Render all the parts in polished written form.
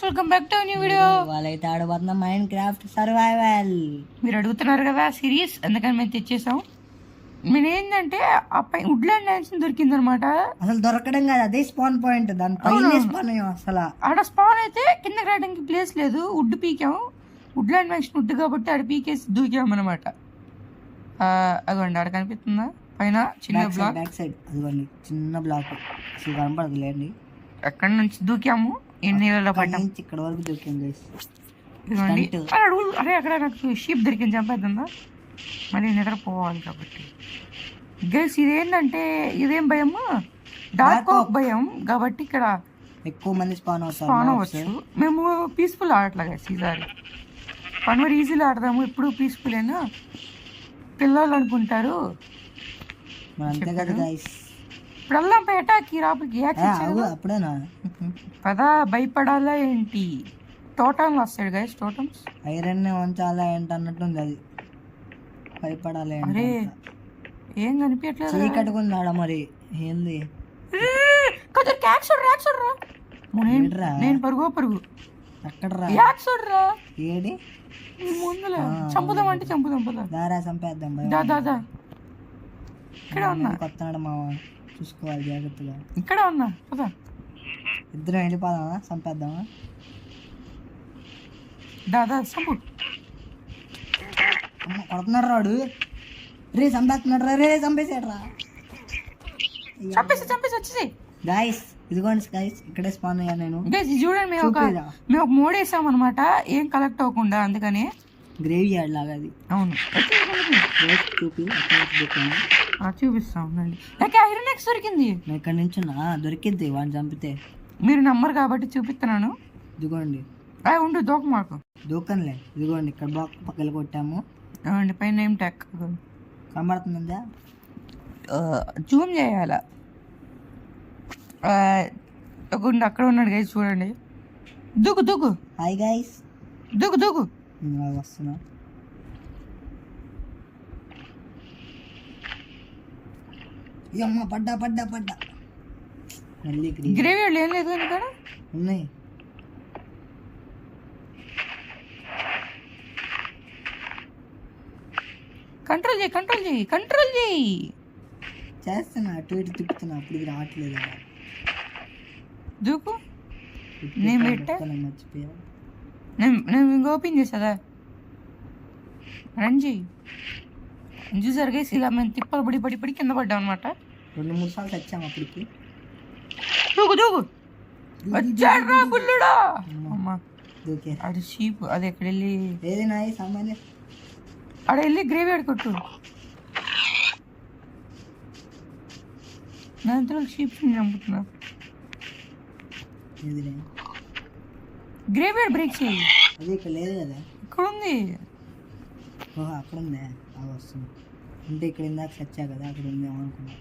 Welcome back to new video. వాళ్ళైతే ఆడబోతున్న mind craft survival. మీరు అడుగుతున్నారు కదా సిరీస్, అందుకని మేము తెచ్చేసాం. మీరు ఏంటంటే ఆ పై వుడ్లాండ్ మ్యాన్షన్ దొరికింది అనమాట. అసలు దొరకడం కాదు, అదే స్పాన్ పాయింట్. దాని పైన స్పాన్ అసలు ఆడ స్పాన్ అయితే కిందకి రావడానికి ప్లేస్ లేదు. వుడ్ పీకాం, వుడ్లాండ్ మ్యాన్షన్ వుడ్ కాబట్టి ఆడ పీకేసి దూకాం అనమాట. అదిగోండి ఆడ కనిపిస్తుందా పైన చిన్న బ్లాక్, బ్యాక్ సైడ్ అదిగోండి చిన్న బ్లాక్ అసలు కనపడదు లేండి. ఎక్కడి నుంచి దూకాము, ఎన్ని నీళ్ళలో పడ్డాం, ఇక్కడ వరకు దూకాం గైస్. ఇదిగోండి. అరే అక్కడ నాకు షీప్ దొరికింది, చంపేద్దా మళ్ళీ నిద్రపోవాలి కాబట్టి. గైస్ ఇదేంటంటే ఇదేం భయము, డార్క్ ఓక్ భయం కాబట్టి ఇక్కడ ఎక్కువ మంది స్పాన్ అవ్వచ్చు. మేము పీస్ఫుల్ ఆడట్లా గైస్ ఈసారి. పని ఈజీలో ఆడదాము, ఎప్పుడు పీస్ఫుల్ అయినా పిల్లలు అనుకుంటారు. అంతే కదా గైస్. ఇప్పుడు వెళ్దాం పేటకి రాపలికి. అప్పుడేనా పదా, భయపడాలా ఏంటి? టోటమ్స్ వస్తాడు గైస్, టోటమ్స్ ఐరన్ వంచాలా ఏంటి అన్నట్టుంది. అది భయపడాలి. అరే ఏం కనిపించట్లేదు, చీకట్టుకుంది ఆడ మరి ఏంది. నేను పరుగు అక్కడ ఏడి ముందుల చంపుదాం అంటే చంపుదాం పదా, దారా చంపేద్దాం. దాదా ఇక్కడ ఉన్నా, కొత్తనాడు మావ చూసుకోవాలి జాగ్రత్తగా. ఇక్కడ ఉన్నా పదా, ఇద్దరం వెళ్ళిపోదామా, చంపేద్దామా? దాదా చంపు. కొడుతున్నాడు రాడు, రే చంపేస్తున్నాడు రా, రే చంపేసాడు రా. చంపేసి వచ్చేసి గాయస్ ఇదిగోండి గైస్, ఇక్కడే స్పాన్ అయ్యా నేను. గైస్ చూడండి, మేము ఒక మోడ్ వేసాం అనమాట, ఏం కలెక్ట్ అవ్వకుండా. అందుకని గ్రేవీ యార్డ్ లాగా అది. అవును చూపిస్తా ఉండండి. ఐరన్ ఎక్స్ దొరికింది ఇక్కడ నుంచి దొరికింది వాడిని చంపితే. మీరు నమ్మరు కాబట్టి చూపిస్తున్నాను. ఇదిగోండి ఉండు దూక మాకు దూకంలే. ఇదిగోండి ఇక్కడ బాక్ పక్కలు కొట్టాము. అవునండి పైన ఏం ట్యాక్ కనబడుతుందా? జూమ్ చేయాల. అక్కడ ఉన్నాడు గైస్ చూడండి. దూకు హాయ్ గైస్, దూకు వస్తున్నా. అమ్మ పడ్డా మళ్ళీ గ్రేవీ ఏం లేదు ఇక్కడ ఉన్నాయి. కంట్రోల్ చేయి. చేస్తున్నా, అటు ఇటు తిప్పుతున్నా, అప్పుడు ఇది రావట్లేదు. దూకు. నేను పెట్టా, మర్చిపోయా. నేను ఇంకా ఓపెన్ చేసేదా. రంజీ చూసారు గైస్, ఇలా మేము తిప్పలు పడి కింద పడ్డాం అనమాట. 2-3 సార్లు తెచ్చాము అప్పటికి. దూకు వచ్చాడ్రా బుల్లుడా. అమ్మా దూకే. అది షీప్, అది ఎక్కడ వెళ్ళి ఏది నాయి సామాన్య ఆడ వెళ్ళి గ్రేవీ ఆడుకొట్టు. నా ఇంతలో షీప్ చంపుతున్నా. గ్రేవీ బ్రేక్ చేయి. అది ఇక్కడ లేదు కదా, ఇక్కడ ఉంది. ఓహో అక్కడ ఉందా, వస్తుంది. అంటే ఇక్కడ ఇందాక చచ్చా కదా, అక్కడ ఉందేమో అనుకున్నా.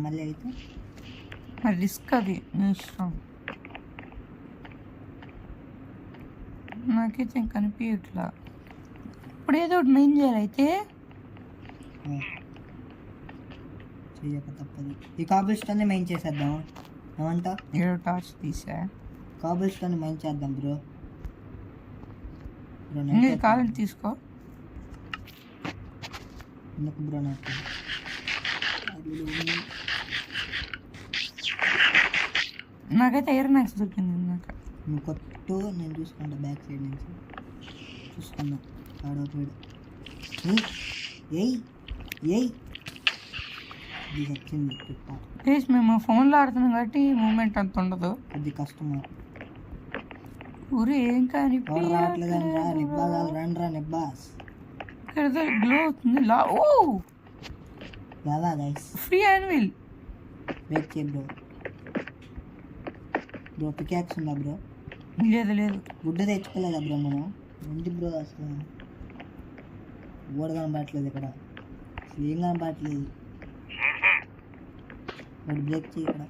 మళ్ళీ అయితే మరి రిస్క్, అది నీ ఇష్టం. నాకైతే ఇంక కనిపించట్లా. ఇప్పుడు ఏదో ఒకటి మెయిన్ చేయాలి. అయితే చెయ్యక తప్పదు. ఈ కాబుల్ స్టోన్ మెయిన్ చేసేద్దాం. ఏమంటా? ఏదో టార్చ్ తీసా, కాబుల్ స్టోన్ మెయిన్ చేద్దాం బ్రో. కావాలంటే తీసుకో. ఎందుకు బ్రో? నాకు నాకైతే ఐరన్ యాక్స్ దొరికింది. నాకు నువ్వు కొట్టు, నేను చూసుకుంటా బ్యాక్ సైడ్ నుంచి. చూసుకున్నా ఆడోడు. ఇది వచ్చింది. మేము ఫోన్లో ఆడుతున్నాం కాబట్టి మూమెంట్ అంత ఉండదు, అది కష్టమా. ఊరు ఏం కానీ రావట్లేదని రా నిబ్బా కాదు, రండి రా నిబ్బాస్. ఇక్కడ గ్లో అవుతుంది. బాగా గైస్ ఫ్రీ యాన్యువల్ బ్రేక్ చేయి బ్రో. పికాక్స్ ఉందా బ్రో? లేదు. గుడ్డ తెచ్చుకోలేదా బ్రో మనం? ఏంటి బ్రో అసలు ఓడ కనబడట్లేదు ఇక్కడ, అసలు ఏం కనబడట్లేదు. బ్రేక్ చేయి. ఇక్కడ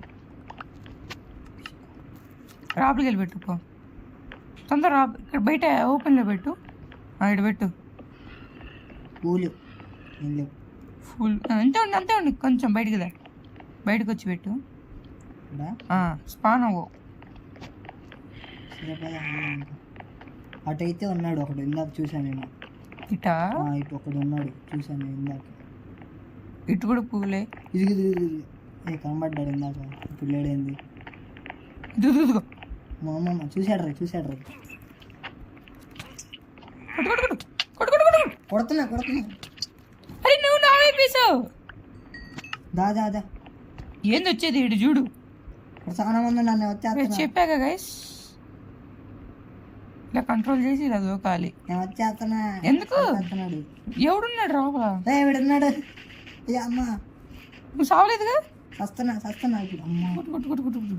రాపలికి వెళ్ళి పెట్టుకో తొందర. ఇక్కడ బయట ఓపెన్లో పెట్టు. ఇక్కడ పెట్టు. పూలు ఫుల్ అంతే ఉండి కొంచెం బయటకు వచ్చి పెట్టు. స్పాన్ అవ్వు. సరే పద అటు అయితే ఉన్నాడు ఒకడు, ఇందాక చూసాను నేను. ఇటా ఇటు ఒకడు ఉన్నాడు, చూసాను నేను ఇందాక. ఇటు కూడా పువ్వులే. ఇది కనబడ్డాడు ఇందాక, ఇప్పుడు లేడేంది. ఇదిగో మా అమ్మమ్మ చూసాడు రా. కొడుతున్నా. అరే నువ్వు నా వైపేసావు. దాదా ఏంది వచ్చేది ఇటు చూడు. చాలా మంది నన్ను వచ్చేస్తున్నా. చెప్పాక గైస్ ఇలా కంట్రోల్ చేసి ఇలా దూకాలి. నేను వచ్చేస్తున్నా. ఎందుకు? వస్తున్నాడు. ఎవడున్నాడు రావా? వీడున్నాడు. అమ్మ నువ్వు సావలేదుగా? వస్తున్నా ఇప్పుడు. అమ్మ కొట్టు.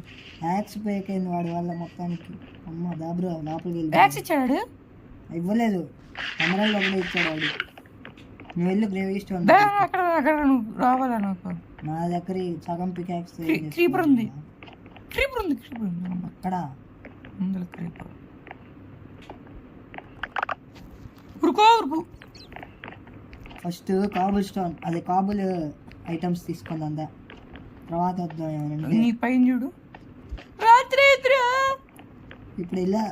యాక్స్ బ్రేక్ అయింది వాడి వల్ల మొత్తానికి. అమ్మ దాబ్రో లోపలికి వెళ్ళి. యాక్స్ ఇచ్చాడు? ఇవ్వలేదు, కెమెరాలో ఒకటే ఇచ్చాడు వాడు. నువ్వు వెళ్ళి గ్రేవిస్ట్ అక్కడ నువ్వు రావాలా? నాకు నా దగ్గర సగం పికాక్స్ క్రీపర్ ఉంది. అక్కడ ముందు క్రీపర్. ఉరుకో. ఫస్ట్ కాబుల్ స్టోన్, అదే కాబుల్ ఐటమ్స్ తీసుకుంది అందా, తర్వాత వద్దాం. నీ పైన చూడు. రాత్రి ఇప్పుడు ఇలా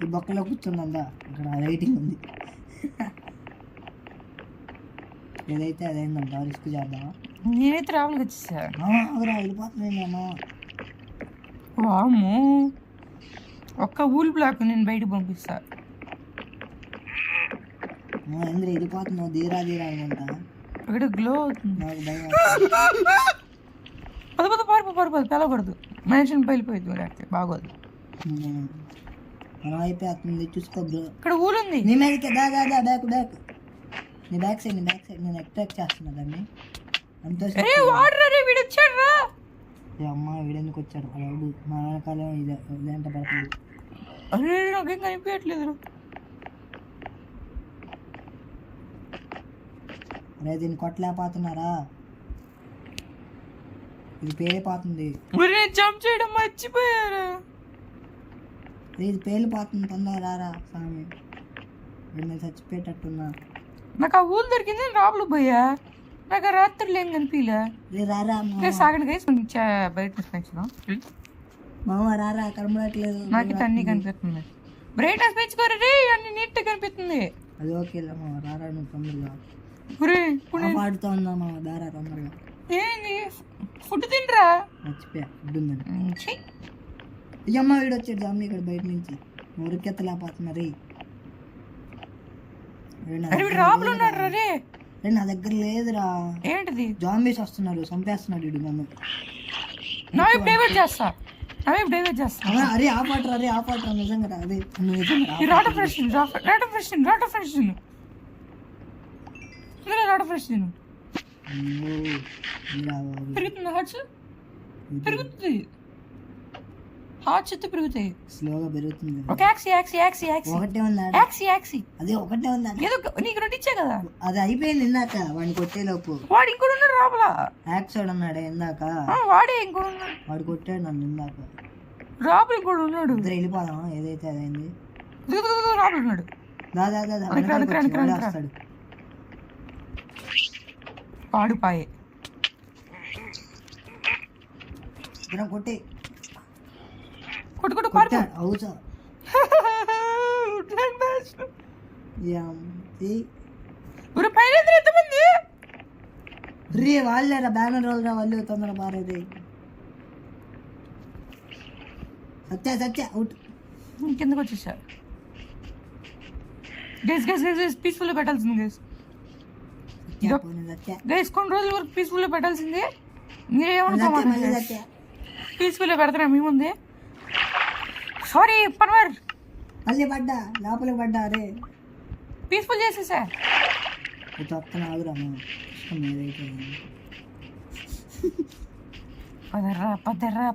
ఈ బొక్కలో కూర్చుందా, ఇక్కడ లైటింగ్ ఉంది. ఏదైతే అదేందంట, రిస్క్ చేద్దామా? నేనైతే రావాలి వచ్చేసా. వెళ్ళిపోతున్నామా? వామ్మో, ఒక్క ఊల్ బ్లాక్ నేను బయటకు పంపిస్తా. ఇంద్ర వెళ్ళిపోతున్నావు, ధీరా అనుకుంటా. ఇక్కడ గ్లో అవుతుంది. నాకు భయం. పారిపో తెలబడదు. మనిషిని పైలిపోయింది లేకపోతే బాగోదు. మనం అయిపోతుంది, చూసుకో బ్రో. ఇక్కడ ఊలుంది. నీ మీదకి బ్యాక్ నీ బ్యాక్ సైడ్ నేను అట్రాక్ట్ చేస్తున్నా దాన్ని. అమ్మ వీడెందుకు వచ్చాడు? వాడు మా వెనకాల ఇదంట పడుతుంది. అరే నాకేం కనిపించట్లేదు. అరే దీన్ని కొట్టలేకపోతున్నారా? ఇది పేలిపోతుంది. జంప్ చేయడం మర్చిపోయారా? ఇది పేలిపోతుంది, తొందరగా రారా స్వామి. నేను చచ్చిపోయేటట్టున్నా. నాకు ఆ ఊళ్ళు దొరికింది, రాబులు పోయా. నాకు ఆ రాత్రులు ఏం కనిపించలే. సాగండి గైస్, బయట మామ రారా, కనబడట్లేదు. నాకు అన్ని కనిపిస్తుంది. బ్రైట్నెస్ పెంచుకోరే రే, అన్ని నీట్ కనిపిస్తుంది. అది ఓకే రారా, నువ్వు తొందరగా పాడుతూ ఉందా మా దారా తొందరగా. ఏంది ఫుడ్ తినరా? మర్చిపోయా, ఫుడ్ ఉందని. అయ్యమ్మ వీడు వచ్చాడు జాంబీ ఇక్కడ బయట నుంచి. ఉరికెత్తలేకపోతున్నారు. నా దగ్గర లేదురా. ఏంటిది? జాంబీస్ వస్తున్నారు, చంపేస్తున్నాడు వీడు నన్ను. అరే ఆపాటరా నిజంగా. అదే పెరుగుతుంది. హార్ట్స్ ఎత్తు పెరుగుతాయి, స్లోగా పెరుగుతుంది. ఒకటే ఉందా? ఏదో నీకు రెండు ఇచ్చా కదా, అది అయిపోయింది ఇందాక. వాడిని కొట్టేలోపు వాడు ఇంకోటి ఉన్నాడు లోపల. యాక్సోడ్ అన్నాడే ఇందాక, వాడే ఇంకోటి ఉన్నాడు. వాడు కొట్టాడు నన్ను ఇందాక. లోపల ఇంకోటి ఉన్నాడు. ఇద్దరు వెళ్ళిపోదాం, ఏదైతే అదైంది. లోపల ఉన్నాడు. వస్తాడు. పాడుపాయే కొట్టే కొట్టు అవుసా రే వాళ్ళేరా, బ్యానర్ వాళ్ళరా వాళ్ళు. తొందర పారేది. సత్య అవుట్. కిందకు వచ్చేసా. గైస్ పీస్ఫుల్ పెట్టాల్సింది గైస్. కొన్ని రోజుల వరకు పీస్ఫుల్ పెట్టాల్సింది. మీరేమనుకోవాలి? పీస్ఫుల్ పెడతారా మీ ముందే? సారీ పన్వర్, మళ్ళీ పడ్డా లోపలికి పడ్డా. అరే పీస్ఫుల్ చేసేసా.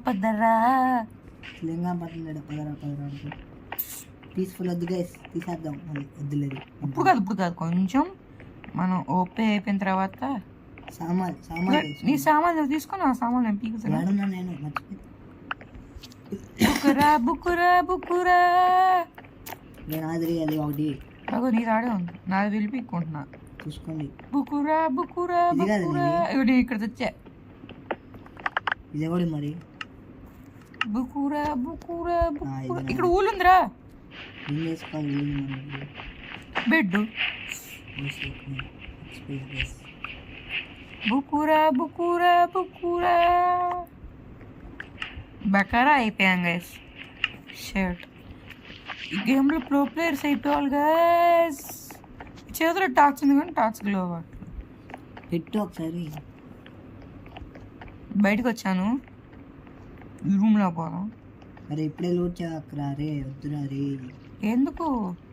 పదర్రా లింగా పడుతుంది. పదరా పీస్ఫుల్ వద్దు గైస్, తీసేద్దాం. అది వద్దులేదు. ఇప్పుడు కాదు కొంచెం మనం ఓపే అయిపోయిన తర్వాత సామాన్ నీ సామాన్లు తీసుకొని ఆ సామాన్లు నేను పీకుతాను. నేను మర్చిపోయి బుక్కురా నేను ఆదిరి అది ఒకటి. అగో నీ రాడే ఉంది, నాది వెళ్ళి పీక్కుంటున్నా. చూసుకోండి. బుక్కురా ఇక్కడ తెచ్చా. ఇది ఎవడు మరి? బుకూరా బుకూరా బుకూరా ఇది ఇక్కడ ఊలు ఉందిరా ఏం చేసుకోవాలి బెడ్ బుకూరా బుకూరా బుకూరా బకారా అయిపోయాం గైస్ షర్ట్ ఈ గేమ్లో ప్రో ప్లేయర్స్ అయిపోవాలి గైస్ చేతిలో టార్చ్ ఉంది కానీ టార్చ్ గ్లో అవ్వట్లేదు పెట్టు ఒకసారి బయటకు వచ్చాను ఈ రూమ్లో పోదాం అరే ఇప్పుడే లూట్ చేయక్కరా రే వద్దురా రే ఎందుకు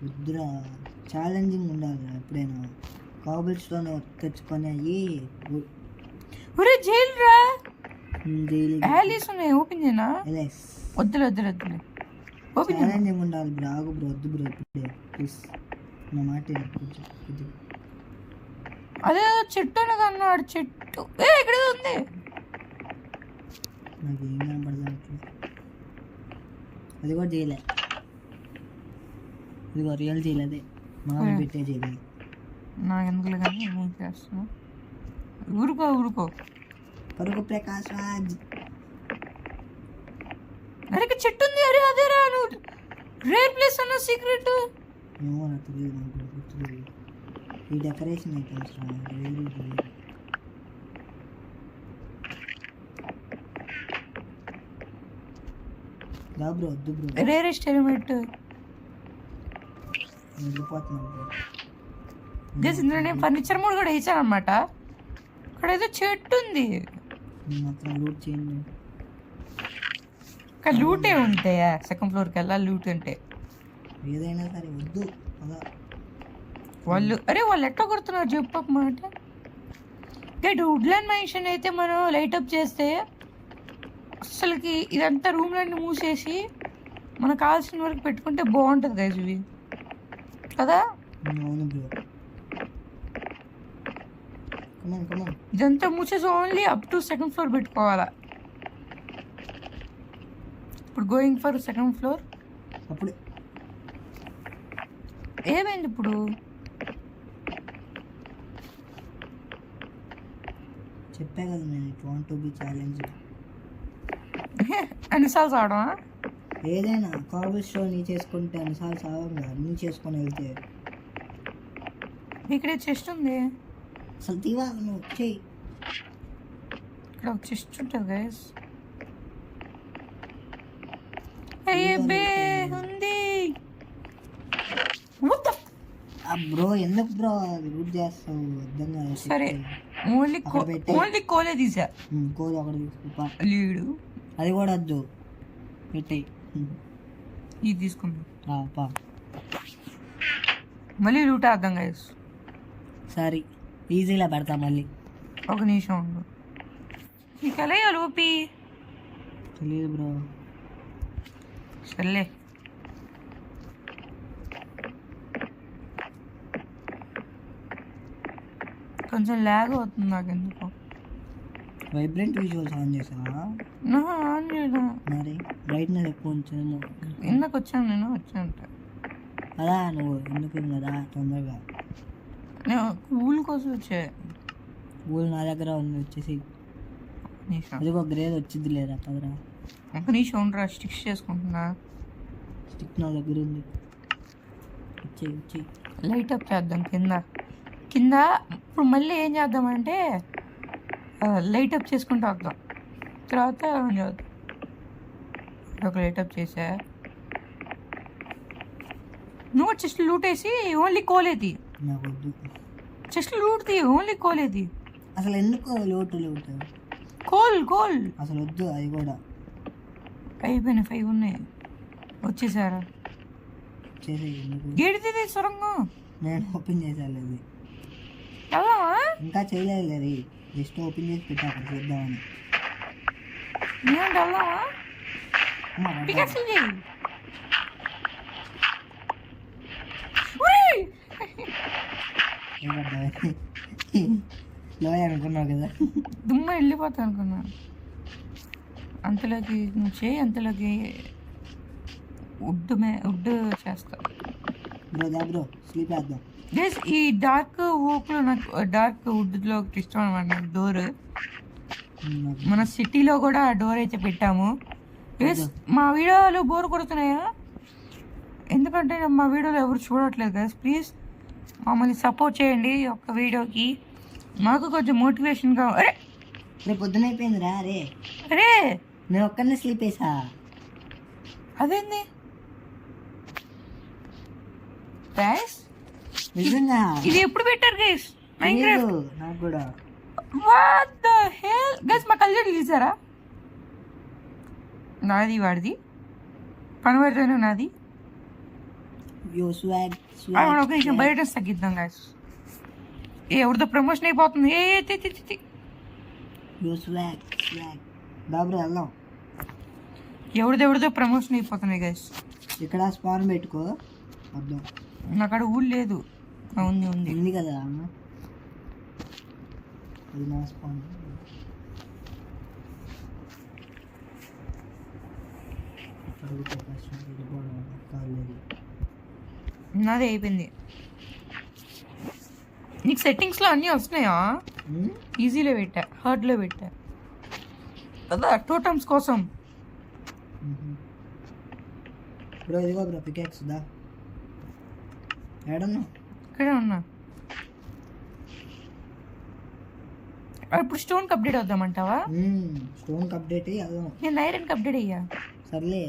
వద్దురా ఛాలెంజింగ్ ఉండాలి ఎప్పుడైనా కాబుల్ స్టోన్ తెచ్చుకొని అయ్యి ఒరే జైలు రా డైలీ యాలీస్ ఉన్నాయి ఓపెన్ చేయనా వద్దులే వద్దులే వద్దులే ఓపెన్ చేయనా ఛాలెంజింగ్ ఉండాలి బ్రో ఆగు బ్రో వద్దు బ్రో ఇప్పుడే ప్లీజ్ నా మాట విను, కొంచెం కొద్దిగా. అదే చెట్టు అనేది అన్నాడు చెట్టు ఇక్కడ ఉంది నాకు ఏం కనపడదు అది కూడా చేయలే ఇది కూడా రియల్ చేయలేదే మామ పెట్టే చేయలేదు నాకు ఎందుకులే కానీ ఏం చేస్తున్నా ఊరుకో ఊరుకో పరుగు ప్రకాష్ రాజ్ అరే ఇక్కడ చెట్టు ఉంది అరే అదే రా నువ్వు రేర్ ప్లేస్ అన్న సీక్రెట్ ఏమో నాకు తెలియదు నాకు కూడా గుర్తులేదు ఈ డెకరేషన్ ఐటమ్స్ రా వేరు వేరు రా బ్రో వద్దు బ్రో రేరెస్ట్ హెల్మెట్ వెళ్ళిపోతున్నాను బ్రో గస్ ఇందులో నేను ఫర్నిచర్ మోడ్ కూడా వేసాను అనమాట ఇక్కడ ఏదో చెట్టు ఉంది నేను మాత్రం లూట్ చేయండి ఇక్కడ లూటే ఉంటాయా సెకండ్ ఫ్లోర్కి వెళ్ళాలి లూట్ అంటే ఏదైనా సరే వద్దు అలా వాళ్ళు అరే వాళ్ళు ఎట్లా కొడుతున్నారు చెప్పు ఒక మాట గట్ వుడ్లాండ్ మ్యాన్షన్ అయితే మనం లైట్ అప్ చేస్తే అసలుకి ఇదంతా రూమ్లన్నీ మూసేసి మనకు కావాల్సిన వరకు పెట్టుకుంటే బాగుంటుంది గైజ్ ఇవి కదా అవును బ్రో కమాన్ కమాన్ ఇదంతా మూసేసి only up to second floor పెట్టుకోవాలా ఇప్పుడు గోయింగ్ ఫర్ సెకండ్ ఫ్లోర్ అప్పుడు ఏమైంది ఇప్పుడు చెప్పా కదా నేను it want to be challenge అన్నిసార్లు చావడమా ఏదైనా కాబుల్ స్టోన్ నీ చేసుకుంటే అన్నిసార్లు సాగంగా నీ చేసుకొని వెళ్తే ఇక్కడ చెస్ట్ ఉంది అసలు తీవా నువ్వు చెయ్యి ఇక్కడ ఒక చెస్ట్ ఉంటుంది గైస్ అయ్యే బే ఉంది What the బ్రో ఎందుకు బ్రో రూట్ చేస్తావు అర్థం కాదు సరే ఓన్లీ కోలే తీసా కోది ఒకటి తీసుకో లీడు అది కూడా వద్దు పెట్టేయి ఇది తీసుకుందాం పా మళ్ళీ లూట్ వేద్దాం గైస్ సరే ఈజీగా పెడతా మళ్ళీ ఒక నిమిషం ఉండు నీకు ఎలా లోపి తెలియదు బ్రో సర్లే కొంచెం ల్యాగ్ అవుతుంది నాకు ఎందుకు వైబ్రెంట్ విజువల్స్ ఆన్ చేసావా ఆన్ చేయడం మరి బ్రైట్నెస్ ఎక్కువ ఉంచేమో ఇందాక వచ్చాను నేను వచ్చాను అదా నువ్వు ఎందుకు కదా తొందరగా నేను కూల్ కోసం వచ్చా ఊళ్ళు నా దగ్గర ఉంది వచ్చేసి నిమిషం అది ఒక గ్రేడ్ వచ్చింది లేదా పదరా ఒక నిమిషం ఉండరా స్టిక్స్ చేసుకుంటున్నా స్టిక్ నా దగ్గర ఉంది వచ్చేయి వచ్చేయి లైట్ అప్ చేద్దాం కింద కింద ఇప్పుడు మళ్ళీ ఏం చేద్దామంటే లైట్ అప్ చేసుకుంటూ వద్దాం తర్వాత ఏం చేద్దాం ఒక లైట్ అప్ చేసా నువ్వు చెస్ట్ లూట్ వేసి ఓన్లీ కోలేది నాకు వద్దు చెస్ట్ లూట్ తీ ఓన్లీ కోలేది అసలు ఎందుకు లోటు లోటు కోల్ అసలు వద్దు అది కూడా అయిపోయినాయి 5 ఉన్నాయి వచ్చేసారా చేసే ఎందుకు గేడితే సొరంగం నేను ఓపెన్ చేసాను అది వెళ్దామా ఇంకా చేయలేదు అది జస్ట్ ఓపెన్ చేసి పెట్టా అక్కడ చేద్దామని నేను వెళ్దామా పికాక్స్ చేయి లోయ అనుకున్నావు కదా దుమ్మ వెళ్ళిపోతా అనుకున్నా అంతలోకి నువ్వు చేయి అంతలోకి వుడ్ చేస్తా బ్రో స్లీప్ వేద్దాం గైస్ ఈ డార్క్ ఓక్లో నాకు డార్క్ వుడ్లో ఇష్టం అనమాట నాకు డోర్ మన సిటీలో కూడా డోర్ అయితే పెట్టాము గైస్ మా వీడియోలు బోర్ కొడుతున్నాయా? ఎందుకంటే మా వీడియోలు ఎవరు చూడట్లేదు గైస్. ప్లీజ్ మమ్మల్ని సపోర్ట్ చేయండి ఈ ఒక్క వీడియోకి, మాకు కొంచెం మోటివేషన్గా. అరే రేపు పొద్దున అయిపోయిందిరా. అరే అరే నేను ఒక్కనే స్లీప్ వేసా. అదేంది గైస్? నిజంగా ఇది ఎప్పుడు పెట్టారు గైస్? మైన్క్రాఫ్ట్ నాకు కూడా. What the hell guys? మా కల్చర్ తీసారా? నాది వాడిది కన్వర్ట్ నాది. ఒక నిమిషం బయట తగ్గిద్దాం గైస్. ఎవరితో ప్రమోషన్ అయిపోతుంది. వెళ్దాం. ఎవరిదో ప్రమోషన్ అయిపోతున్నాయి గైస్. ఇక్కడ స్పాన్ పెట్టుకో. వద్దాం. అక్కడ ఊళ్ళు లేదు. ఉంది ఉంది కదా. అది నా స్పాన్. నాది అయిపోయింది. నీకు సెట్టింగ్స్లో అన్నీ వస్తున్నాయా? ఈజీలో పెట్టా, హార్డ్లో పెట్టా కదా టోటమ్స్ కోసం. బ్రో ఇదిగో బ్రో పికాక్స్ దా. ఏడన్నా? ఇక్కడే ఉన్నా. ఇప్పుడు స్టోన్కి అప్డేట్ అవుద్దామంటావా? స్టోన్కి అప్డేట్ అయ్యి నేను ఐరన్కి అప్డేట్ అయ్యా. సర్లే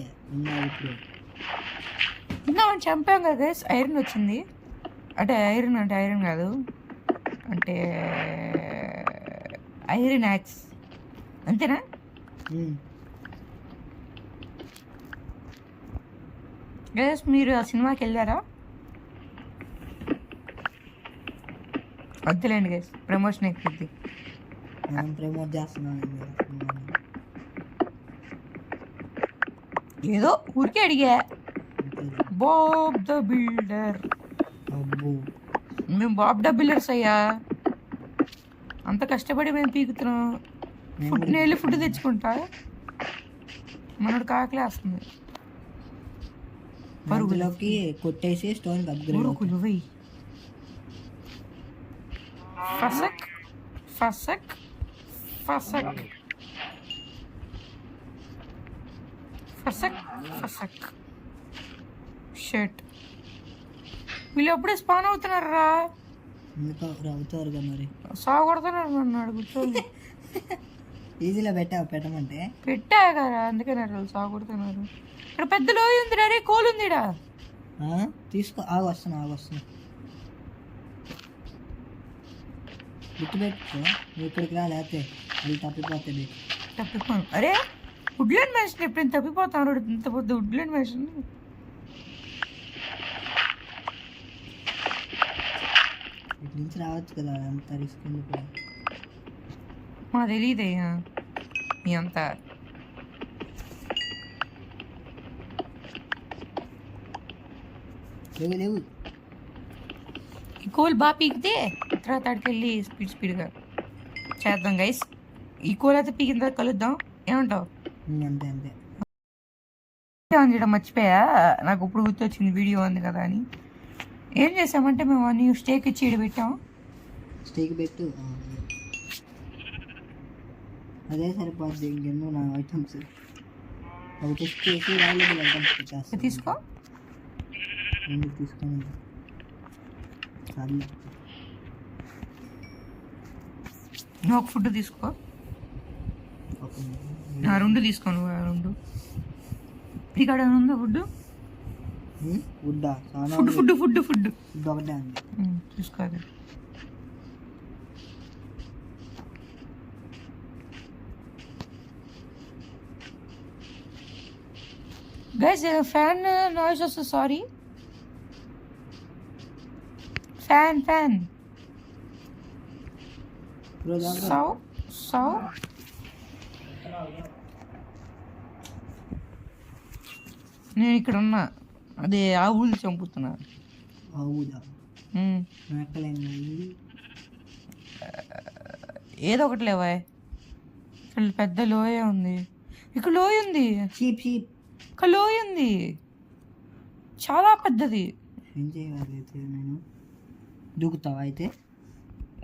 ఇప్పుడు మనం చంపాం కదా గైస్, ఐరన్ వచ్చింది. అంటే ఐరన్ కాదు, అంటే ఐరన్ యాక్స్ అంతేనా? గైస్ మీరు ఆ సినిమాకి వెళ్ళారా? వద్దులేండి గైస్, ప్రమోషన్ ఎక్కుద్ది. ప్రమోట్ చేస్తున్నాను. ఏదో ఊరికే అడిగా. Bob the builder. మేము బాబ్ ద బిల్డర్స్ అయ్యా. అంత కష్టపడి మేము పీకుతున్నాం. నేను వెళ్ళి ఫుడ్ తెచ్చుకుంటా. మనోడు కాకలే వస్తుంది. పరుగులోకి కొట్టేసి స్టోన్ పరుగులు వెయ్యి. ఫసక్ ఫసక్ ఫసక్ ఫసక్ ఫసక్. షర్ట్ వీళ్ళు ఎప్పుడే స్పాన్ అవుతున్నారా? అవుతారు కదా మరి. సాగొడుతున్నారు అన్నాడు కూర్చొని. ఈజీలో పెట్టమంటే పెట్టా కదా, అందుకని సాగొడుతున్నారు. ఇక్కడ పెద్ద లోయ ఉంది రే, కోల్ ఉంది. తీసుకో. వస్తున్నా గుర్తుపెట్టుకో. నువ్వు ఇక్కడికి రా, లేకపోతే అది తప్పిపోతుంది. తప్పిపోను. అరే వుడ్లాండ్ మ్యాన్షన్ ఎప్పుడైనా తప్పిపోతాను. ఇంత పెద్ద వుడ్లాండ్ మ్యాన్షన్. ఇటు నుంచి రావచ్చు కదా, అంత రిస్క్ ఎందుకు? మా తెలియదయ్యా మీ అంతా. లేవు. ఈ కోల్ బాగా పీకితే తర్వాత అడికెళ్ళి స్పీడ్గా చేద్దాం గైస్. ఈ కోల్ అయితే పీకిన తర్వాత కలుద్దాం. ఏమంటావు? అంతే చేయడం మర్చిపోయా, నాకు ఇప్పుడు గుర్తొచ్చింది వీడియో ఉంది కదా అని. ఏం చేసామంటే మేము అన్ని స్టేక్ ఇచ్చి ఇడ పెట్టాం. స్టేక్ పెట్టు. అదే సరిపోద్ది. ఇంకెన్నో నా ఐటమ్స్ అవి టెస్ట్ చేసి వాల్యుబుల్ ఐటమ్స్ పెట్టేస్తా. తీసుకో. ఎందుకు తీసుకొని నువ్వు ఒక ఫుడ్ తీసుకో. ఆ 2 తీసుకో. నువ్వు 2 ఇక్కడ ఉందా ఫుడ్? ఫుడ్ ఒకటే తీసుకోవాలి. గైస్ ఫ్యాన్ నాయిస్ వస్తుంది. సారీ. ఫ్యాన్ సో నేను ఇక్కడ ఉన్నా. అదే ఆవులు చంపుతున్నా. ఏదో ఒకటి లేవా. ఇక్కడ పెద్ద లోయ ఉంది. ఇక్కడ లోయ ఉంది. ఇక్కడ లోయ ఉంది చాలా పెద్దది. ఏం చేయాలి నేను? దూకుతావా అయితే?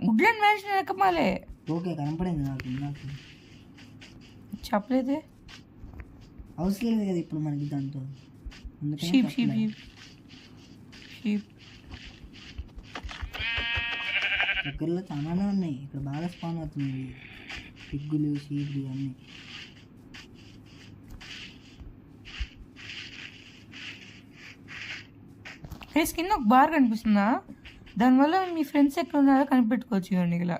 Woodland mansion ఎక్కమాలే. ఓకే కనపడింది నాకు. చెప్పలేదే. అవసరం లేదు కదా ఇప్పుడు మనకి దాంతో. షీప్ షీప్ షీప్ షీప్ దగ్గరలో చాలానే ఉన్నాయి. ఇక్కడ బాగా స్పాన్ అవుతున్నాయి పిగ్గులు, షీప్లు అన్నీ. ఫేస్ కింద ఒక బార్ కనిపిస్తుందా? దానివల్ల మీ ఫ్రెండ్స్ ఎక్కడ ఉన్నారో కనిపెట్టుకోవచ్చు. ఇవ్వండి ఇలా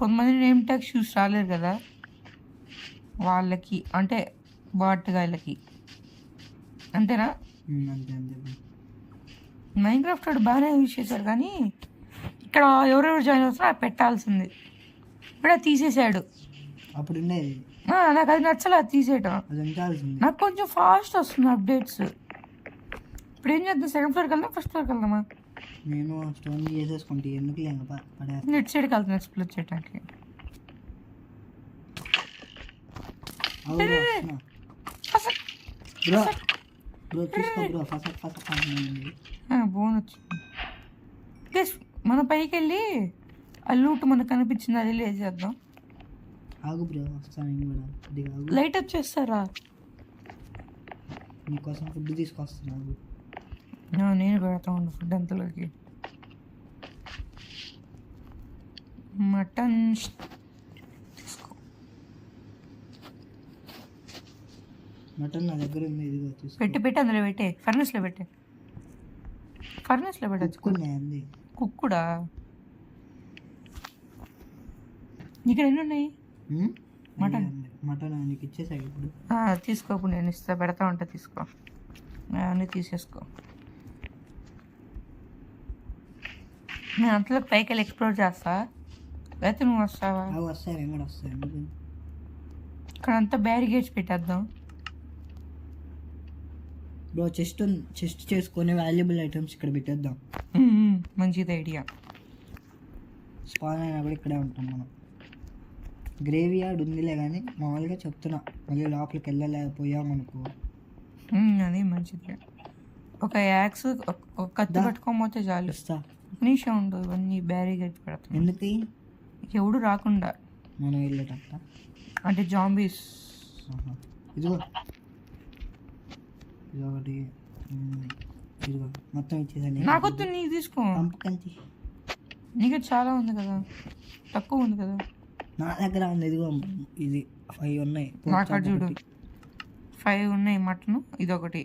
కొంతమంది నేమ్ ట్యాగ్ షూస్ రాలేరు కదా వాళ్ళకి, అంటే బాటగాళ్ళకి. అంతేనా? అంతే అంతే. మైన్క్రాఫ్ట్ వాడు బాగానే యూజ్ చేశాడు, కానీ ఇక్కడ ఎవరెవరు జాయిన్ అవుతారో అది పెట్టాల్సింది. ఇప్పుడు అది తీసేసాడు. అప్పుడు ఉండేది నాకు అది నచ్చలే, అది తీసేయటం. అది ఉంచాల్సింది. నాకు కొంచెం ఫాస్ట్ వస్తుంది అప్డేట్స్. ఇప్పుడు ఏం చేద్దాం? సెకండ్ ఫ్లోర్కి వెళ్దాం, ఫస్ట్ ఫ్లోర్కి వెళ్దామా? నేను స్టోన్ చేసేసుకుంటే ఎందుకు లేక పడే. నెట్ సైడ్కి వెళ్తాను ఎక్స్ప్లోర్ చేయడానికి. బ్రో బ్రో చూసుకో బ్రో, ఫస్ట్ ఫస్ట్ బోన్ వచ్చింది. మన పైకి వెళ్ళి ఆ లూట్ మనకు కనిపించింది, అది లేచేద్దాం. ఆగు బ్రో, వస్తాను నేను కూడా. కొద్దిగా ఆగు. లైట్ వచ్చేస్తారా? నీకోసం ఫుడ్ తీసుకొస్తున్నాను. నేను పెడతా ఉండు ఫుడ్ అంతలోకి. మటన్ తీసుకో. మటన్ నా దగ్గర ఉంది, ఇదిగో తీసుకో. పెట్టి అందులో పెట్టే, ఫర్నెస్లో పెట్టే. ఫర్నెస్లో పెట్టచ్చు. కుక్కున్నాయండి. కుక్కుడా? ఇక్కడ ఎన్ని ఉన్నాయి? మటన్ మటన్ నీకు ఇచ్చేసాయి ఇప్పుడు. తీసుకోప్పుడు నేను ఇస్తా, పెడతా ఉంటా, తీసుకో. అన్నీ తీసేసుకో. నేను అంతలో పైకి వెళ్ళి ఎక్స్ప్లోర్ చేస్తా, లేకపోతే నువ్వు వస్తావా? వస్తాయి, నేను కూడా వస్తాయి. ఇక్కడ అంతా బ్యారిగేట్స్ పెట్టేద్దాం. బ్రో చెస్ట్ చేసుకునే వాల్యుబుల్ ఐటమ్స్ ఇక్కడ పెట్టేద్దాం. మంచిది ఐడియా. స్పాన్ అయినప్పుడు ఇక్కడే ఉంటాం మనం. గ్రేవీ యార్డ్ ఉందిలే కానీ మామూలుగా చెప్తున్నా, మళ్ళీ లోపలికి వెళ్ళలేకపోయామనుకో. అది మంచిది. ఒక యాక్స్ ఒక కత్తి పట్టుకోకపోతే చాలు. ఇస్తా నిమిషం ఉండు, ఇవన్నీ బ్యారిగేట్ పెడతాం. ఎందుకు? ఎవడు రాకుండా మనం వెళ్ళేటట్ట, అంటే జాంబీస్. ఇదిగో ఇదొకటి, ఇదిగో మొత్తం ఇచ్చేసాను. నాకొద్దు, నీకు తీసుకో. పంపకంచి నీకు చాలా ఉంది కదా, తక్కువ ఉంది కదా. నా దగ్గర ఉంది, ఇదిగో ఇది 5 ఉన్నాయి. నాకు చూడు 5 ఉన్నాయి మటన్, ఇదొకటి.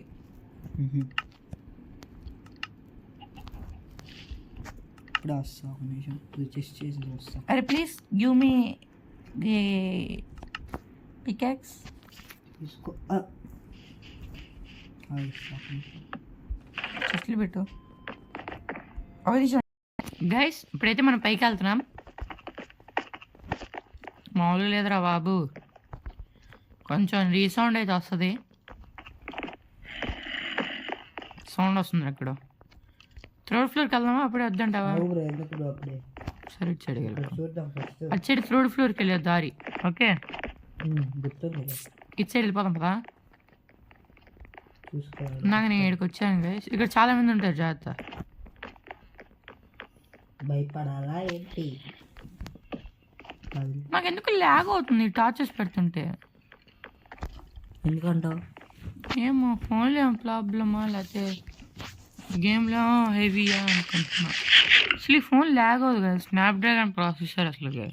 ఇప్పుడు వస్తా, ఒక నిమిషం ఇది చెస్ట్ చేసి వస్తా. అరే ప్లీజ్ గివ్ మీ పికాక్స్. తీసుకో. చెట్లు పెట్టు. గైస్ ఇప్పుడైతే మనం పైకి వెళ్తున్నాం. మామూలు లేదురా బాబు, కొంచెం రీసౌండ్ అయితే వస్తుంది. సౌండ్ వస్తుంది అక్కడ. థర్డ్ ఫ్లోర్కి వెళ్దామా? అప్పుడే వద్దంటావా? సరే ఇటు సైడ్కి వెళ్ళి, అటు సైడ్ థర్డ్ ఫ్లోర్కి వెళ్ళే దారి. ఓకే, ఇటు సైడ్ వెళ్ళిపోతాం కదా. నాకు నేను ఇక్కడికి వచ్చాను గైస్, ఇక్కడ చాలా మంది ఉంటారు, జాగ్రత్త. భయపడాలా ఏంటి? నాకు ఎందుకు ల్యాగ్ అవుతుంది టార్చెస్ పెడుతుంటే. ఎందుకంటావు? ఏమో ఫోన్లో ఏమో ప్రాబ్లమా లేకపోతే గేమ్లో హెవీయా అనుకుంటున్నా. అసలు ఈ ఫోన్ ల్యాగ్ అవుతుంది కదా, స్నాప్డ్రాగన్ ప్రాసెసర్. అసలు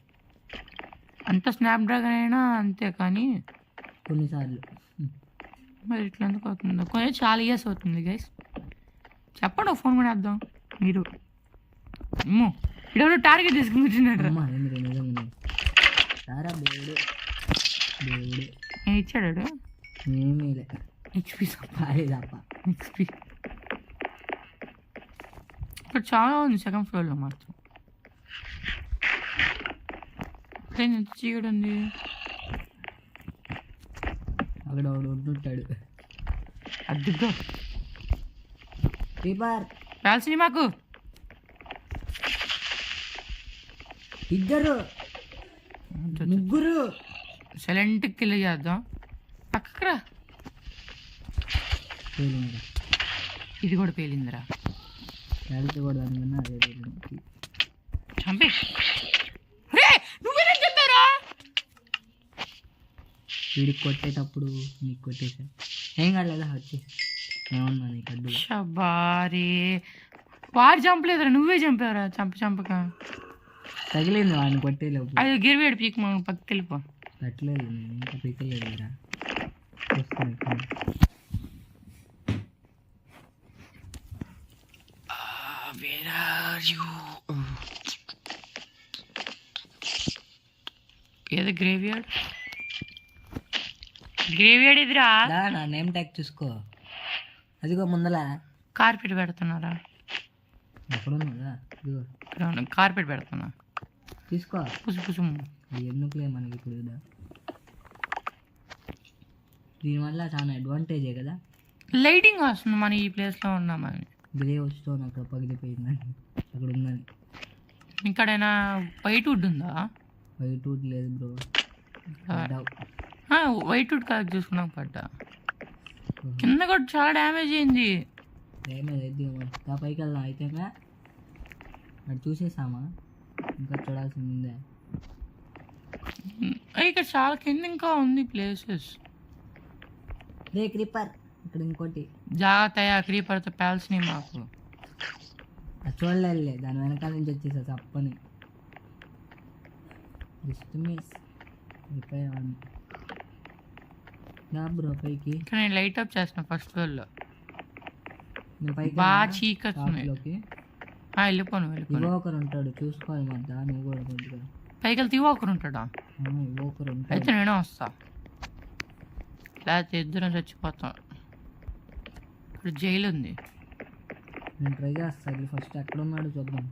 అంత స్నాప్డ్రాగన్ అయినా అంతే, కానీ కొన్నిసార్లు మరి ఇట్లా ఎందుకు అవుతుందో. కొంచెం చాలా ఇయర్స్ అవుతుంది గైస్. చెప్పండి, ఫోన్ కూడా వేద్దాం మీరు. అమ్మో ఇక్కడ టార్గెట్ తీసుకుని కూర్చున్నాడు. నేను ఇచ్చాడు హెచ్పి హెచ్పి. ఇక్కడ చాలా ఉంది సెకండ్ ఫ్లోర్లో మాత్రం. ఇక్కడ ఎంత చీకటి ఉంది. అక్కడ ఉంటుంటాడు. అడ్డుగా కాల్సి మాకు ఇద్దరు ముగ్గురు సైలెంట్కి కిల్ చేద్దాం. పక్కరా ఇది కూడా పేలిందిరా. చంపే నువ్వేం చెప్పారా? వీడికి కొట్టేటప్పుడు నీకు కొట్టేసా. ఏం కాలేదా వచ్చి ఏమన్నా నీకు అడ్డు షబారే వాడు చంపలేదురా, నువ్వే చంపావురా చంపక. తగిలింది వాడిని కొట్టేలోపు. అది గిరివేడు పీక్ మనం పక్కకి వెళ్ళిపో. పెట్టలేదు నేను ఇంకా పీకలేదురా. వస్తాను ఏదో గ్రేవియార్డ్ ఎదురా. నా నేమ్ ట్యాగ్ చూసుకో. అదిగో ముందల కార్పెట్ పెడుతున్నారా? ఎక్కడున్నదా? ఇదిగో కార్పెట్ పెడుతున్నా, తీసుకో. పుసు ఎందుకులే మనకి ఇప్పుడు. దీనివల్ల చాలా అడ్వాంటేజే కదా. లైటింగ్ వస్తుంది మనం ఈ ప్లేస్లో ఉన్నామని. గ్రే స్టోన్ అక్కడ పగిలిపోయిందని అక్కడ ఉందని. ఇక్కడైనా వైట్ వుడ్ ఉందా? వైట్ వుడ్ లేదు బ్రో. వైట్ వుడ్ కలెక్ట్ చేసుకున్నాం పడ్డా. కింద కూడా చాలా డ్యామేజ్ అయింది. డ్యామేజ్ అయితే పైకి వెళ్దాం అయితే. అది చూసేసామా? ఇంకా చూడాల్సింది ఉందే. ఇక్కడ చాలా కింద ఇంకా ఉంది ప్లేసెస్. రే క్రీపర్ ఇక్కడ ఇంకోటి. జాగ్రత్త క్రీపర్తో పేల్సినాయి మాకు. అది చూడలే, దాని వెనకాల నుంచి వచ్చేసా తప్పని. జస్ట్ మిస్ అయిపోయాను. బ్రో పైకి నేను లైట్ అప్ చేసిన ఫస్ట్ ఫ్లోర్లో. పైకి బాగా చీకట్లోకి వెళ్ళిపోను. ఒకరు ఉంటాడు చూసుకోవాలి మధ్య. నువ్వు కూడా కొద్దిగా పైకి వెళ్తే ఒకరు ఉంటాడా? ఒకరు ఉంటాడు. అయితే నేనే వస్తా, లేకపోతే ఇద్దరం చచ్చిపోతాం. ఇక్కడ జైలు ఉంది. నేను ట్రై చేస్తాను. ఫస్ట్ ఎక్కడ ఉన్నాడు చూద్దాం.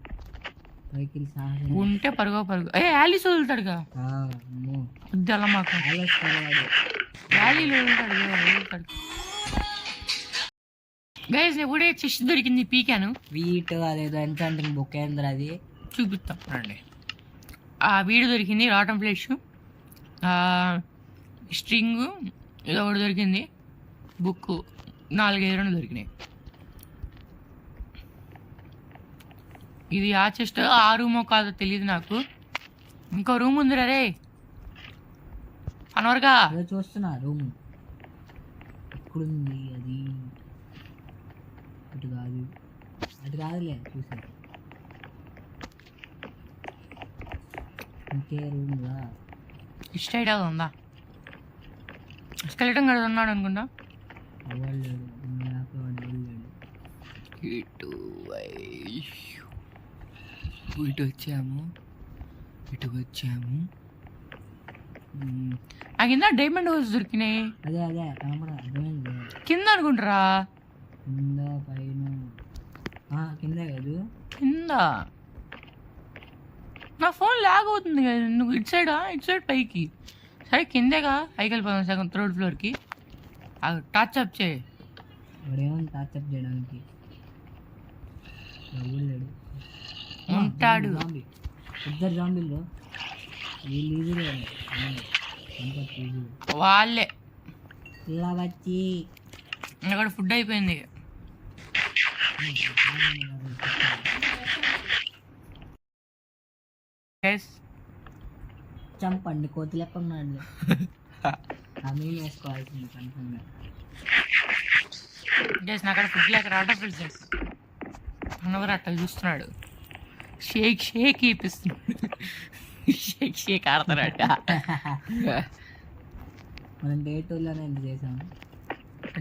పైకి సాహసం ఉంటే పరుగు యాలీస్ వదులుతాడుగా. వద్దు అలా మాకు యాలీలో వదులుతాడు. గైస్ ఇప్పుడే చెస్ట్ దొరికింది, పీకాను. వీట్ అదేదో ఎన్కాంటింగ్ బుక్ ఏంద్ర అది చూపిస్తాం రండి. ఆ వీడు దొరికింది, రాటన్ ఫ్లెష్, స్ట్రింగ్ ఏదో ఒకటి దొరికింది, బుక్ 4-5 దొరికినాయి. ఇది ఆ చెస్ట్ ఆ రూమో కాదో తెలియదు నాకు. ఇంకో రూమ్ ఉందిరా రే అనవరగా. చూస్తున్నా రూమ్ ఎక్కడుంది. అది అటు కాదులే చూసా. ఇంకే రూమ్ రా. ఇష్ట ఐడియా ఉందా? స్కెలిటన్ గడు ఉన్నాడు అనుకుంటా. ఇటు వచ్చాము. ఆ కింద డైమండ్ హోల్స్ దొరికినాయి. అదే అర్థమైంది. కింద అనుకుంటారా? కింద పైన కింద కాదు కింద. నా ఫోన్ లాగ్ అవుతుంది కదా. నువ్వు ఇటు సైడ్ పైకి. సరే కిందేగా పైకి వెళ్ళిపోదాం. 2nd ఫ్లోర్కి. టచ్ అప్ చేయి. వాడేమో టచ్ అప్ చేయడానికి ఉంటాడు. ఇద్దరు జాంబీలు వాళ్ళే ఇలా వచ్చి అక్కడ ఫుడ్ అయిపోయింది. చంపండి కోతులు ఎక్కడున్నాడు. అమీన్ వేసుకోవాల్సింది కన్ఫర్మ్గా. అక్కడ ఫుడ్ లేక రావడం ఫ్రెండ్స్ అన్నవరు అట్లా చూస్తున్నాడు. షేక్ ఇప్పిస్తున్నాడు. షేక్ ఆడతారట. మనం డే 2లోనే ఎంత చేసాము.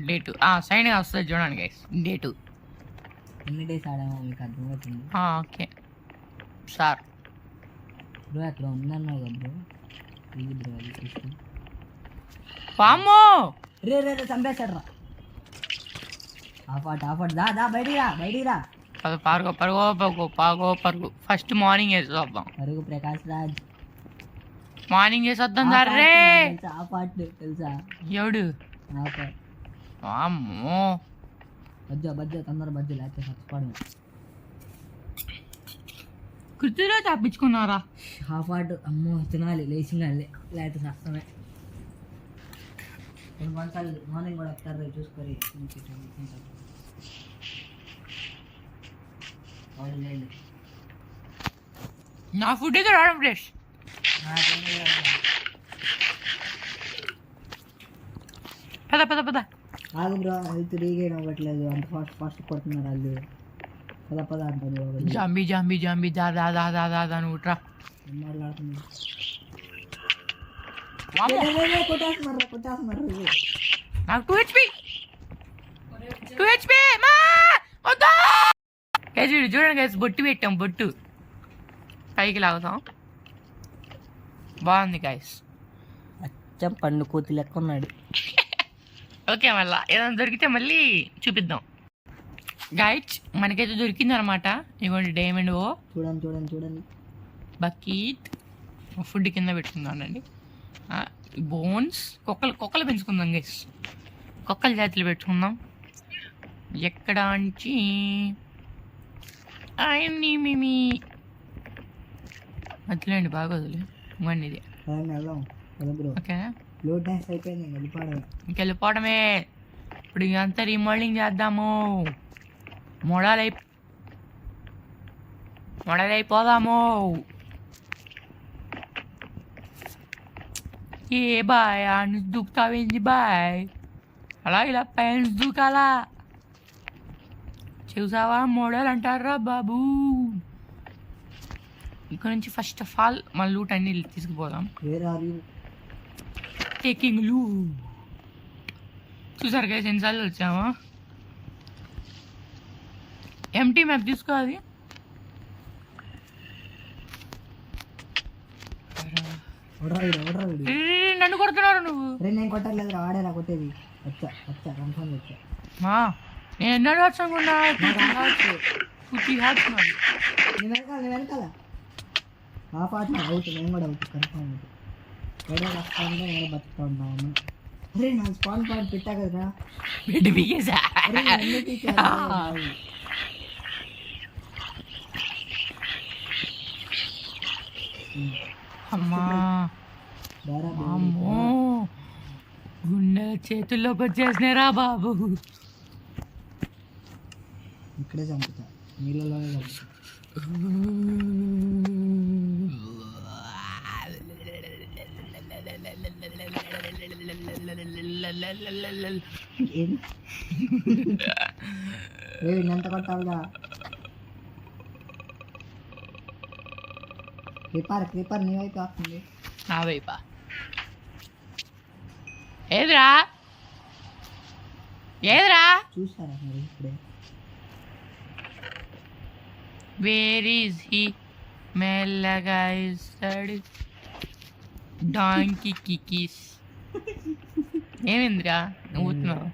డే 2 సైన్ వస్తుంది చూడండి గైస్. డే 2 ఎన్ని డేస్ ఆడామో మీకు అర్థమవుతుంది. Okay sir. బ్రో అక్కడ ఉందన్నావు కదా బ్రో. ఇది బ్రో అది చూసుకో. పామో రే చంపేశాడు రా. ఆఫాట్ దా బయటికి రా. పరుగు ఫస్ట్ మార్నింగ్ వేసేద్దాం. పరుగు ప్రకాష్ రాజ్ మార్నింగ్ చేసేద్దాం సరే. ఆఫాట్ తెలుసా? ఎవడు? అమ్మో బజ్జ తొందర బజ్జ లేకపోతే చచ్చిపోవడం. కుర్చీలో తప్పించుకున్నారా? ఆఫాట్ అమ్మో తినాలి లేచింగాలి లేకపోతే సస్తమే. మార్నింగ్ కూడా వస్తారు చూసుకొని. నా ఫుడ్ అయితే రావడం ఫ్రెష్. పద పద పద. ఆగు బ్రో, హెల్త్ రీగైన్ అవ్వట్లేదు, అంత ఫాస్ట్ కొడుతున్నారు వాళ్ళు. పద పద అంటారు. జాంబీ జాంబీ జాంబీ దా దా దా దా దా దా నువ్వు ట్రా. కొట్టేస్తున్నారు. నాకు 2 HP. 2 HP మా వద్దా. గైస్ చూడండి గైస్, బొట్టు పెట్టాం, బొట్టు పైకి లాగుతాం. బాగుంది గైస్. అచ్చం పండు కోతి లెక్క ఉన్నాడు. ఓకే, మళ్ళా ఏదైనా దొరికితే మళ్ళీ చూపిద్దాం. గైస్ మనకైతే దొరికింది అనమాట. ఇదిగోండి డైమండ్. ఓ చూడండి. బకీట్ ఫుడ్ కింద పెట్టుకుందామండి. బోన్స్, కుక్కలు పెంచుకుందాం గైస్. కుక్కల జాతులు పెట్టుకుందాం. ఎక్కడ నుంచి ఆయన్ని మేము వదిలేండి, బాగా వదిలే ఇవ్వండి ఇది. ఓకేనా, ఇంకెళ్ళిపోవడమే. ఇప్పుడు ఇదంతా రీమోడలింగ్ చేద్దాము. మోడలైపోదాము. ఏ బాయ్ అని దూకుతావేంది బాయ్, అలా ఇలా పైన దూకాలా, చూసావా మోడల్ అంటారా బాబు. ఇక్కడ నుంచి ఫస్ట్ ఆఫ్ ఆల్ మన లూట్ అన్ని తీసుకుపోదాం. Taking loot. చూసారు కదా ఎన్నిసార్లు వచ్చామా. ఎంటీ మ్యాప్ తీసుకోవాలి. నన్ను కొడుతున్నారు నువ్వు. నేను కొట్టలేదు, ఆడేరా కొట్టేది. నేను ఎన్నో హాట్స్ అనుకున్నా. వెనకాల ఆ పాట అవుట్, నేను కూడా అవుట్ కన్ఫర్మ్ అవుట్. వేరే వస్తాను, వేరే బతుకుతా ఉన్నాను. అరే నా స్పాన్ పాయింట్ పెట్టా కదరా, అమ్మా అమ్మో, గుండె చేతుల్లోకి వచ్చేసినారా బాబు. ఇక్కడే చంపుతా, నీళ్ళలోనే చంపుతా. ఎంత కొట్టాలిగా. క్రీపర్ నీ వైపు వస్తుంది, నా వైపా. ఏదిరా చూసారా మరి ఇప్పుడే. వేర్ ఈజ్ హీ, మెల్లగా ఇస్తాడు డాంకీ కికీస్. ఏమైందిరా నవ్వుతున్నావు.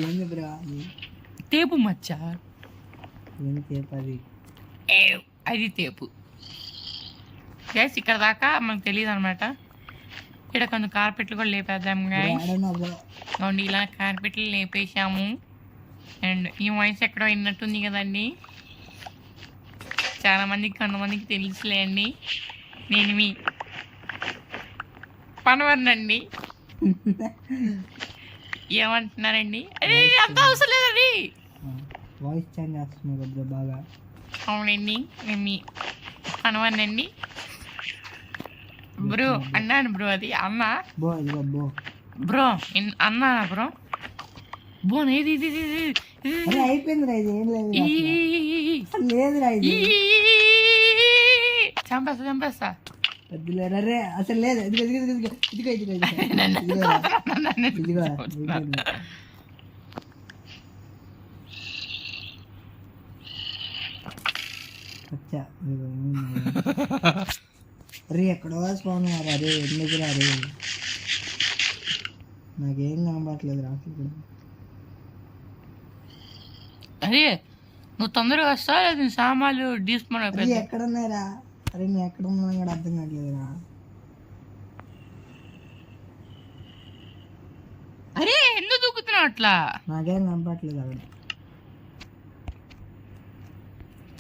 ఏంది బ్రా తేపు మచ్చ, ఏంది తేపు అది తేపు. గ్యాస్ ఇక్కడ దాకా మనకు తెలియదు అనమాట. ఇక్కడ కొంచెం కార్పెట్లు కూడా లేపేద్దాం గ్యాస్. అవును, ఇలా కార్పెట్లు లేపేసాము. అండ్ ఈ వాయిస్ ఎక్కడో విన్నట్టుంది కదండి. చాలా మందికి కొంతమందికి తెలుసులేండి, నేను మీ పనవర్నండి. ఏమంటున్నారండి? అదే అంత అవసరం లేదండి, వాయిస్ చేంజ్ చేస్తున్నారు బాగా. అవునండి, నేను మీ పనవర్నండి. బ్రో అన్నాను బ్రో, అది అన్న బ్రో అన్నా బ్రో. బోన్ ఏది అయిపోయింది. చంపేస్తా అసలు లేదు. అరే ఎక్కడో స్పాన్ అయ్యారు. అరే ఎందుకు అరే నాకేం కనబడట్లేదు రాత్రి కూడా. అరే నువ్వు తొందరగా వస్తావా లేదా నీ సామాన్లు తీసుకుని అయిపోయింది. ఎక్కడ ఉన్నారా? అరే నువ్వు ఎక్కడ ఉన్నా కూడా అర్థం కావట్లేదురా. అరే ఎందుకు దూకుతున్నావు అట్లా? నాకేం కనపడట్లేదు. అవి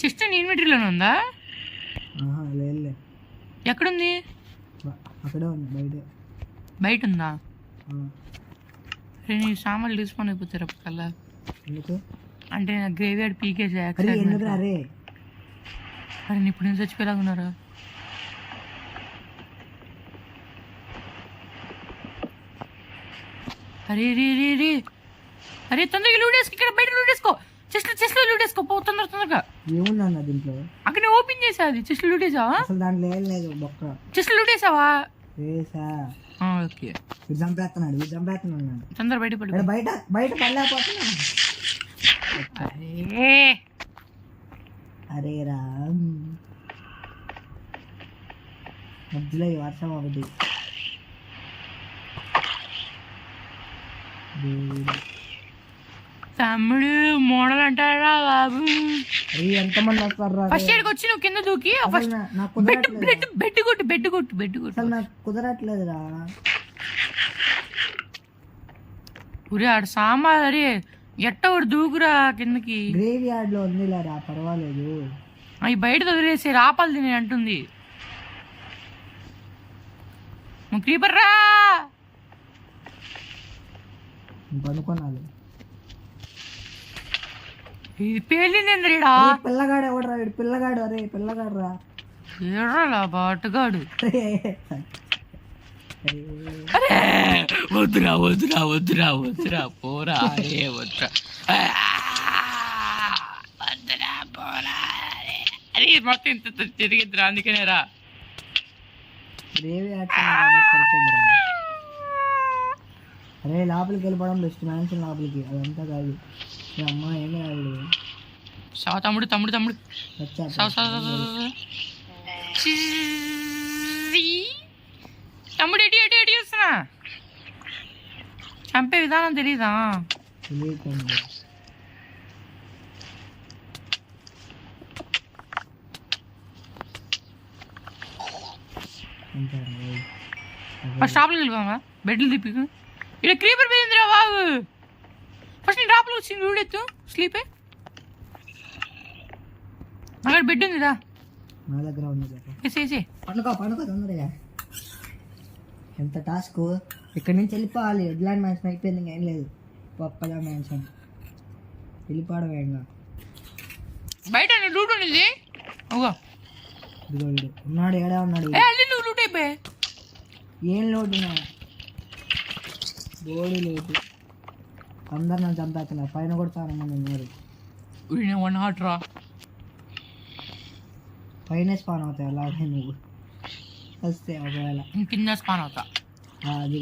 చెస్ట్ నీ ఇన్వెంటరీలోనే ఉందా? లేదు. ఎక్కడుంది? అక్కడే ఉంది, బయట ఉందా? నీ సామాన్లు తీసుకొని అయిపోతారు కల్లా. ఎందుకు అంటే నా గ్రేవ్ యార్డ్ పీకేసా. ఎందుకు అరే అరే ఇప్పుడు నేను చచ్చిపోయేలాగా ఉన్నారా? అరే రే రే రే అరే తొందరగా లూడేసుకో, ఇక్కడ బయట లూడేసుకో, చెస్ట్లో లూడేసుకో, పో తొందరగా. ఏముందన్న దీంట్లో? అక్కడ ఓపెన్ చేసా, అది చెస్ట్ లూటేసావా? అసలు దాంట్లో ఏం లేదు బొక్క. చెస్ట్ లూటేసావా? వేసా. ఓకే వీడు చంపేస్తున్నాడు తొందర బయట పడి. బయట పడలేకపోతున్నా. అరే రామ్, మధ్యలో ఈ వర్షం ఒకటి. తమ్ముడు మోడల్ అంటారా బాబు? ఎంతమంది వస్తారు? ఫస్ట్ ఎయిడ్కి వచ్చి నువ్వు కింద దూకి బెడ్ కొట్టు. అసలు నాకు కుదరట్లేదురా. ఒరే ఆడు సామాన్, అరే ఎట్ట ఒకటి దూకురా కిందకి. గ్రేవ్ యార్డ్ లో ఉందిలేరా, పర్వాలేదు. అవి బయట వదిలేసి రాపాలి తిని అంటుంది. నువ్వు క్రీపర్ రా. పనుకోనాలి. ఇది పేలింది ఎందురీడా? పిల్లగాడు ఎవడరా? పిల్లగాడు. అరే పిల్లగాడు రా. ఏడ్రా బాటుగాడు. అరే వద్దురా పోరా. అరే వద్దురా పోరా. అరే మొత్తం ఇంత తిరిగిద్దిరా, అందుకనే రా. అరే లోపలికి వెళ్ళిపోవడం బెస్ట్, మ్యాన్షన్ లోపలికి. అదంతా కాదు. అమ్మా ఏం కాదు. తమ్ముడు తమ్ముడు ఎడి వస్తున్నా. చంపే విధానం తెలీదా? షాప్లోకి వెళ్ళిపోమా, బెడ్లు తిప్పి. ఇక్కడ క్రీపర్ పోయిందిరా బాబు. ఫస్ట్ నేను డ్రాప్లో వచ్చింది, వీడెత్తు స్లీపే. అక్కడ బెడ్ ఉందిరా, నా దగ్గర ఉంది. పండుకో తొందరగా. ఎంత టాస్క్. ఇక్కడి నుంచి వెళ్ళిపోవాలి. ఎడ్లాండ్ మ్యాన్షన్ అయిపోయింది, ఏం లేదు. పప్పగా మ్యాన్షన్ వెళ్ళిపోవడం ఏంగా. బయట లూట్ ఉంది. ఉన్నాడు, ఏడా ఉన్నాడు. లూట్ అయిపోయి ఏం లోటు? బోడీ లోటు. అందరు నన్ను చంపేస్తున్నారు. పైన కూడా చాలా మంది ఉన్నారు. పైన స్పాన్ అవుతాయి అలాగే. నువ్వు వస్తే ఒకవేళ కింద స్పాన్ అవుతా. అది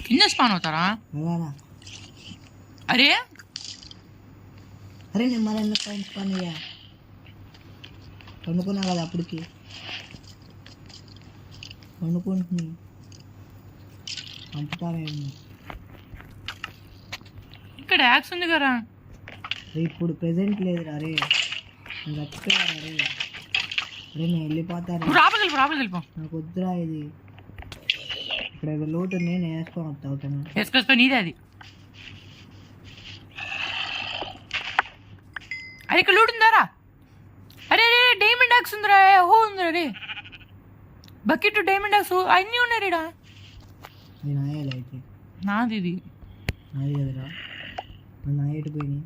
కింద స్పాన్ అవుతారా? అలానా? అరే నేను మరి ఎందుకు పైన స్పాన్ అయ్యా? వండుకున్నా కదా అప్పటికి. వండుకుంటున్నా. పంపుతావేమో. ఇక్కడ యాక్స్ ఉంది కదా. ఇప్పుడు ప్రెజెంట్ లేదురా. అరే చచ్చిపోయారా? అరే నేను వెళ్ళిపోతాను. నాకు వద్దురా ఇది. ఇక్కడ ఏదో లోటు ఉంది, నేను వేసుకొని నీదే అది. అరే ఇక్కడ లూట్ ఉందారా? అరే అరే డైమండ్ యాక్స్ ఉందిరా. ఓ ఉందిరా. అరే బకెట్ డైమండ్ యాక్స్ అన్నీ ఉన్నాయి రీడా. అయితే నాది ఇది. నాది కదరా. నా ఎటు పోయినాయి?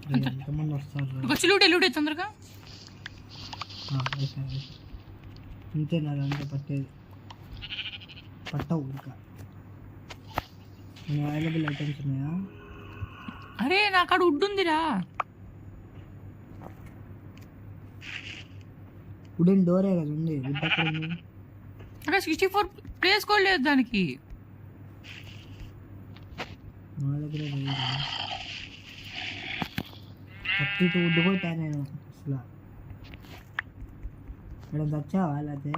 అరే ఎంతమంది వస్తారు? వచ్చి లూటే తొందరగా. ఇంతే నాదంతా పట్టేది. పట్టవు ఇంకా. అవైలబుల్ ఐటమ్స్ ఉన్నాయా? అరే నాకు అక్కడ వుడ్ ఉందిరా. వుడెన్ డోరే కదా ఉంది. వుడ్ ఎక్కడ ఉంది? అక్కడ 64 ప్లేస్ కూడా లేదు దానికి. నా దగ్గర 32 వుడ్ కొట్టా నేను. అసలు ఇక్కడ వచ్చావా? లేకపోతే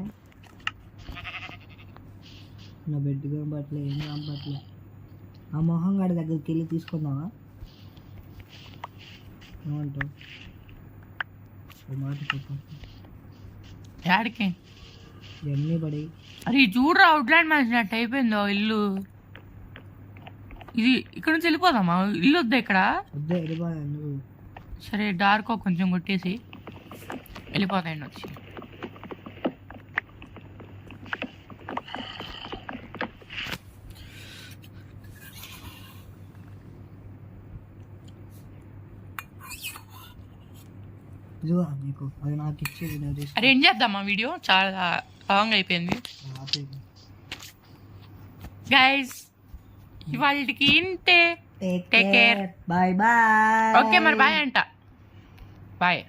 నా బెడ్ కంపట్లే, ఏం కంపట్లే. ఆ మొహం గాడి దగ్గరికి వెళ్ళి తీసుకుందామా? ఏమంటావు? మాట చెప్పు. యాడికి ఇవన్నీ పడి. అరే చూడరా, అవుట్లాండ్ మ్యాచ్ అయిపోయిందో ఇల్లు. ఇది ఇక్కడ నుంచి వెళ్ళిపోదామా? ఇల్లు వద్దా ఇక్కడ? వద్దా, వెళ్ళిపోదా నువ్వు. సరే డార్క్ కొంచెం కొట్టేసి వెళ్ళిపోతాయండి వచ్చి. ఇదిగో నీకు అది నాకు ఇచ్చి నేను తీసుకో. అరే ఏం చేద్దామా వీడియో చాలా లాంగ్ అయిపోయింది గైస్, ఇవాళకి ఇంతే. Take Take care. Bye bye. Okay మరి బాయ్ అంట. బాయ్.